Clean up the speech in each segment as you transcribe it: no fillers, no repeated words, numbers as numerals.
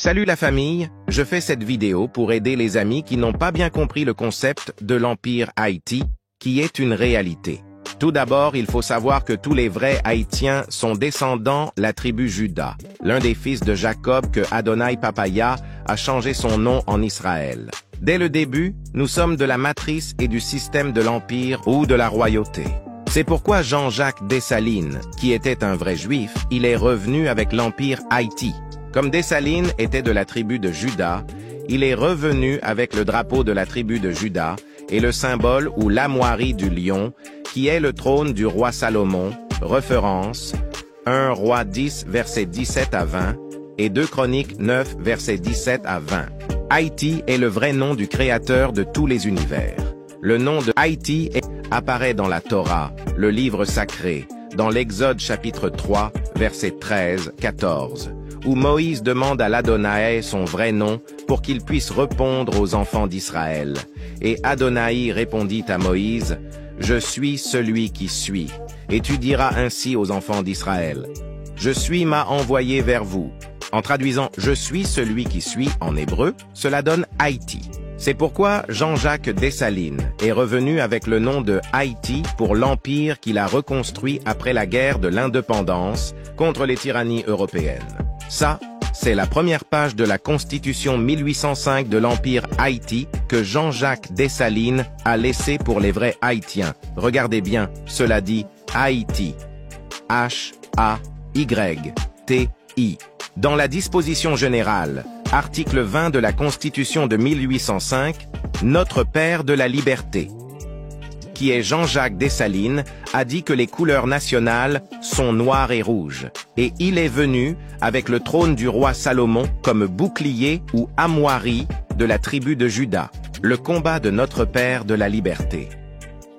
Salut la famille, je fais cette vidéo pour aider les amis qui n'ont pas bien compris le concept de l'Empire Haïti, qui est une réalité. Tout d'abord, il faut savoir que tous les vrais Haïtiens sont descendants de la tribu Juda, l'un des fils de Jacob que Adonai Papaya a changé son nom en Israël. Dès le début, nous sommes de la matrice et du système de l'Empire ou de la royauté. C'est pourquoi Jean-Jacques Dessalines, qui était un vrai juif, il est revenu avec l'Empire Haïti. Comme Dessalines était de la tribu de Juda, il est revenu avec le drapeau de la tribu de Juda et le symbole ou l'armoirie du lion, qui est le trône du roi Salomon, référence 1 Roi 10, versets 17 à 20, et 2 Chroniques 9, versets 17 à 20. Haïti est le vrai nom du créateur de tous les univers. Le nom de Haïti apparaît dans la Torah, le livre sacré, dans l'Exode chapitre 3, versets 13-14. Où Moïse demande à l'Adonai son vrai nom pour qu'il puisse répondre aux enfants d'Israël. Et Adonai répondit à Moïse, « Je suis celui qui suis. » Et tu diras ainsi aux enfants d'Israël, « Je suis m'a envoyé vers vous. » En traduisant « Je suis celui qui suis » en hébreu, cela donne Haïti. C'est pourquoi Jean-Jacques Dessalines est revenu avec le nom de Haïti pour l'empire qu'il a reconstruit après la guerre de l'indépendance contre les tyrannies européennes. Ça, c'est la première page de la Constitution 1805 de l'Empire Haïti que Jean-Jacques Dessalines a laissé pour les vrais Haïtiens. Regardez bien, cela dit Haïti. H-A-Y-T-I. Dans la disposition générale, article 20 de la Constitution de 1805, notre Père de la Liberté, qui est Jean-Jacques Dessalines, a dit que les couleurs nationales sont noires et rouges. Et il est venu avec le trône du roi Salomon comme bouclier ou armoirie de la tribu de Juda, le combat de notre Père de la Liberté.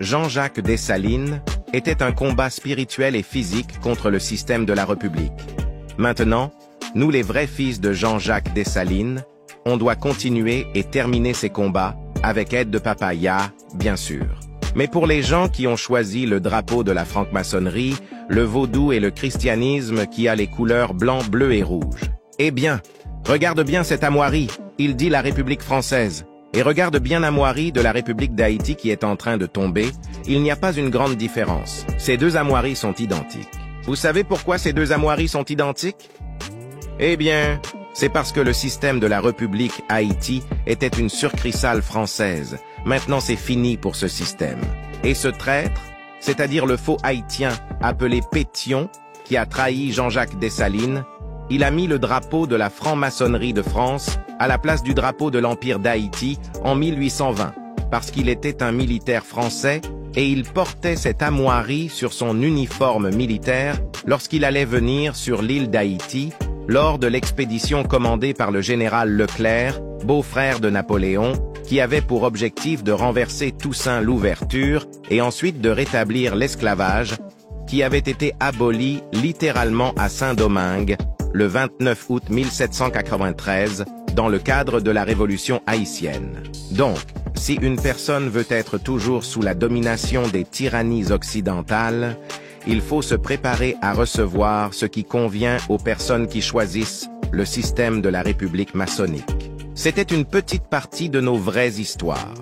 Jean-Jacques Dessalines était un combat spirituel et physique contre le système de la République. Maintenant, nous les vrais fils de Jean-Jacques Dessalines, on doit continuer et terminer ces combats avec aide de Papaya, bien sûr. Mais pour les gens qui ont choisi le drapeau de la franc-maçonnerie, le vaudou et le christianisme qui a les couleurs blanc, bleu et rouge, eh bien, regarde bien cette armoirie, il dit la République française. Et regarde bien l'armoirie de la République d'Haïti qui est en train de tomber, il n'y a pas une grande différence. Ces deux armoiries sont identiques. Vous savez pourquoi ces deux armoiries sont identiques? Eh bien, c'est parce que le système de la République Haïti était une succursale française. Maintenant, c'est fini pour ce système. Et ce traître, c'est-à-dire le faux haïtien appelé Pétion, qui a trahi Jean-Jacques Dessalines, il a mis le drapeau de la franc-maçonnerie de France à la place du drapeau de l'Empire d'Haïti en 1820, parce qu'il était un militaire français et il portait cette armoirie sur son uniforme militaire lorsqu'il allait venir sur l'île d'Haïti lors de l'expédition commandée par le général Leclerc, beau-frère de Napoléon, qui avait pour objectif de renverser Toussaint Louverture et ensuite de rétablir l'esclavage, qui avait été aboli littéralement à Saint-Domingue le 29 août 1793 dans le cadre de la Révolution haïtienne. Donc, si une personne veut être toujours sous la domination des tyrannies occidentales, il faut se préparer à recevoir ce qui convient aux personnes qui choisissent le système de la République maçonnique. C'était une petite partie de nos vraies histoires.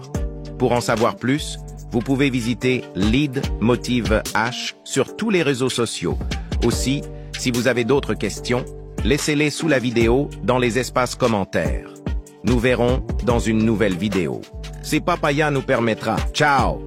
Pour en savoir plus, vous pouvez visiter Lead Motive H sur tous les réseaux sociaux. Aussi, si vous avez d'autres questions, laissez-les sous la vidéo dans les espaces commentaires. Nous verrons dans une nouvelle vidéo. Si Papaya nous permettra. Ciao!